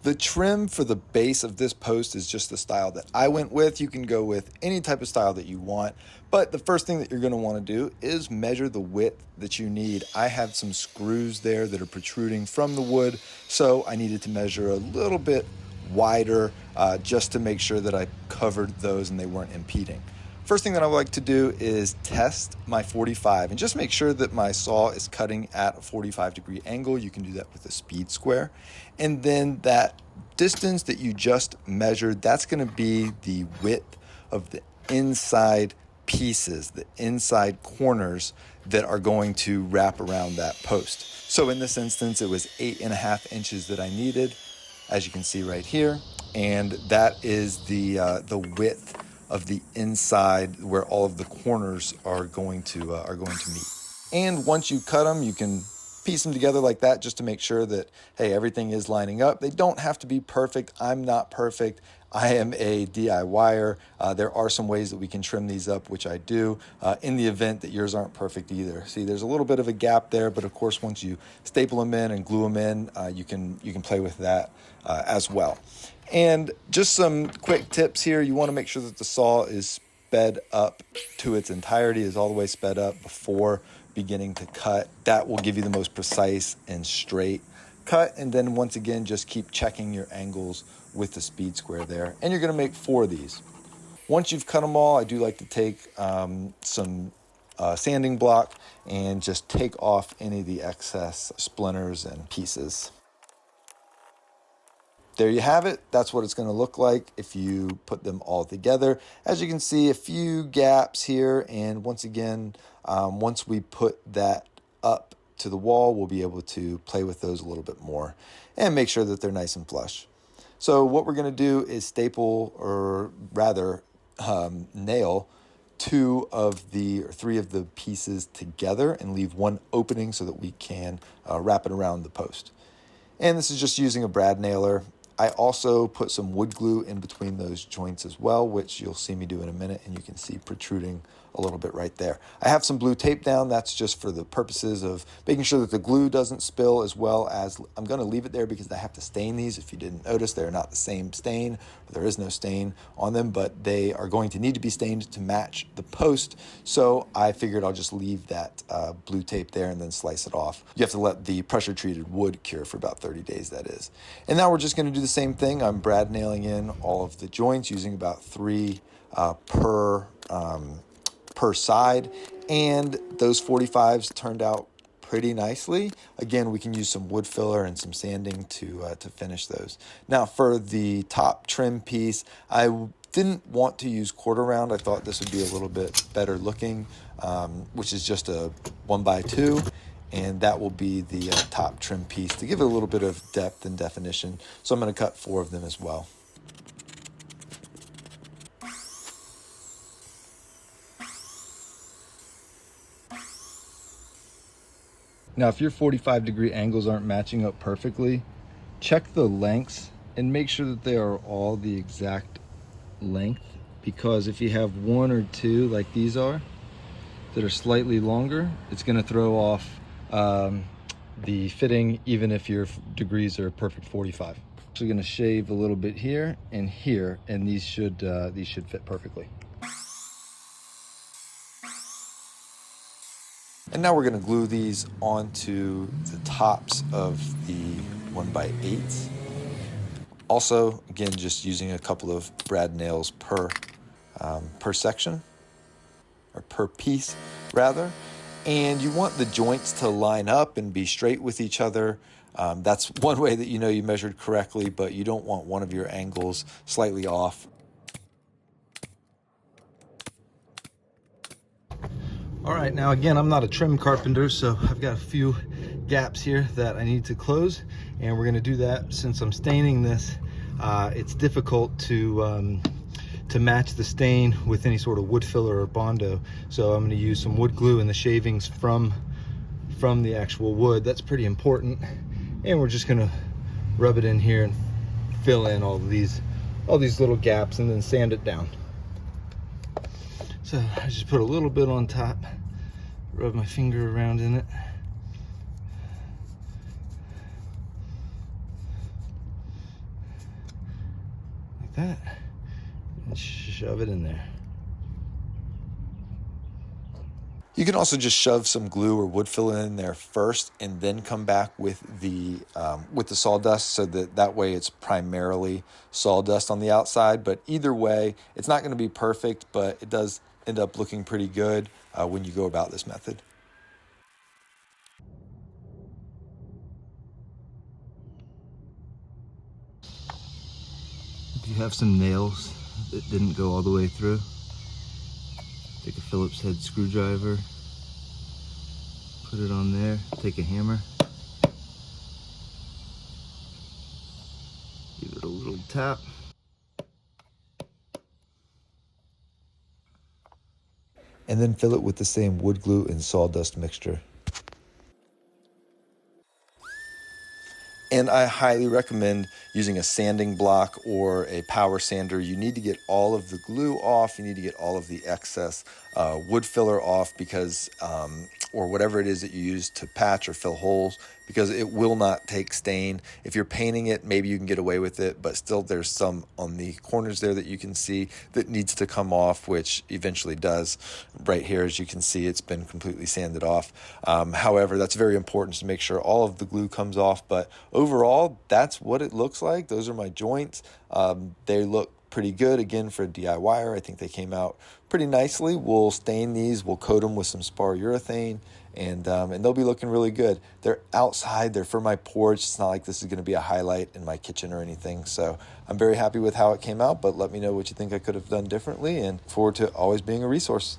The trim for the base of this post is just the style that I went with. You can go with any type of style that you want, but the first thing that you're going to want to do is measure the width that you need. I have some screws there that are protruding from the wood, so I needed to measure a little bit wider just to make sure that I covered those and they weren't impeding. First thing that I would like to do is test my 45 and just make sure that my saw is cutting at a 45-degree angle. You can do that with a speed square. And then that distance that you just measured, that's going to be the width of the inside pieces, the inside corners that are going to wrap around that post. So in this instance, it was 8.5 inches that I needed, as you can see right here. And that is the width of the inside where all of the corners are going to meet. And once you cut them, you can piece them together like that just to make sure that, hey, everything is lining up. They don't have to be perfect. I'm not perfect. I am a DIYer. There are some ways that we can trim these up, which I do, in the event that yours aren't perfect either. See, there's a little bit of a gap there, but of course, once you staple them in and glue them in, you can play with that as well. And just some quick tips here. You want to make sure that the saw is sped up to its entirety, is all the way sped up before beginning to cut. That will give you the most precise and straight cut. And then once again, just keep checking your angles with the speed square there. And you're going to make 4 of these. Once you've cut them all, I do like to take some sanding block and just take off any of the excess splinters and pieces. There you have it. That's what it's going to look like if you put them all together. As you can see, a few gaps here. And once again, once we put that up to the wall, we'll be able to play with those a little bit more and make sure that they're nice and flush. So what we're going to do is staple, or rather nail 3 of the pieces together and leave one opening so that we can wrap it around the post. And this is just using a brad nailer. I also put some wood glue in between those joints as well, which you'll see me do in a minute, and you can see protruding a little bit right there. I have some blue tape down. That's just for the purposes of making sure that the glue doesn't spill, as well as I'm going to leave it there because I have to stain these. If you didn't notice, they're not the same stain. There is no stain on them, but they are going to need to be stained to match the post. So I figured I'll just leave that blue tape there and then slice it off. You have to let the pressure treated wood cure for about 30 days, that is. And now we're just going to do the same thing. I'm brad nailing in all of the joints using about 3 per side, and those 45s turned out pretty nicely. Again, we can use some wood filler and some sanding to finish those. Now for the top trim piece, I didn't want to use quarter round. I thought this would be a little bit better looking, which is just a 1x2. And that will be the top trim piece to give it a little bit of depth and definition. So I'm going to cut 4 of them as well. Now, if your 45-degree angles aren't matching up perfectly, check the lengths and make sure that they are all the exact length, because if you have 1 or 2 like these are that are slightly longer, it's going to throw off the fitting, even if your degrees are perfect 45. So I'm going to shave a little bit here, and these should fit perfectly. And now we're going to glue these onto the tops of the 1x8s. Also, again, just using a couple of brad nails per section, or per piece rather. And you want the joints to line up and be straight with each other. That's one way that you know you measured correctly, but you don't want one of your angles slightly off. All right, now again, I'm not a trim carpenter, so I've got a few gaps here that I need to close, and we're gonna do that. Since I'm staining this, it's difficult to match the stain with any sort of wood filler or Bondo. So I'm gonna use some wood glue and the shavings from the actual wood. That's pretty important. And we're just gonna rub it in here and fill in all these little gaps and then sand it down. So I just put a little bit on top, rub my finger around in it. that and shove it in there. You can also just shove some glue or wood filler in there first and then come back with the sawdust, so that way it's primarily sawdust on the outside. But either way, it's not going to be perfect, but it does end up looking pretty good when you go about this method. If you have some nails that didn't go all the way through, take a Phillips head screwdriver, put it on there, take a hammer, give it a little tap. And then fill it with the same wood glue and sawdust mixture. And I highly recommend using a sanding block or a power sander. You need to get all of the glue off. You need to get all of the excess wood filler off, because, or whatever it is that you use to patch or fill holes, because it will not take stain. If you're painting it, maybe you can get away with it, but still there's some on the corners there that you can see that needs to come off, which eventually does. Right here, as you can see, it's been completely sanded off. However, that's very important to make sure all of the glue comes off. But overall, that's what it looks like. Those are my joints. They look pretty good. Again, for a DIYer, I think they came out pretty nicely. We'll stain these. We'll coat them with some spar urethane, and they'll be looking really good. They're outside. They're for my porch. It's not like this is going to be a highlight in my kitchen or anything. So I'm very happy with how it came out, but let me know what you think I could have done differently, and forward to always being a resource.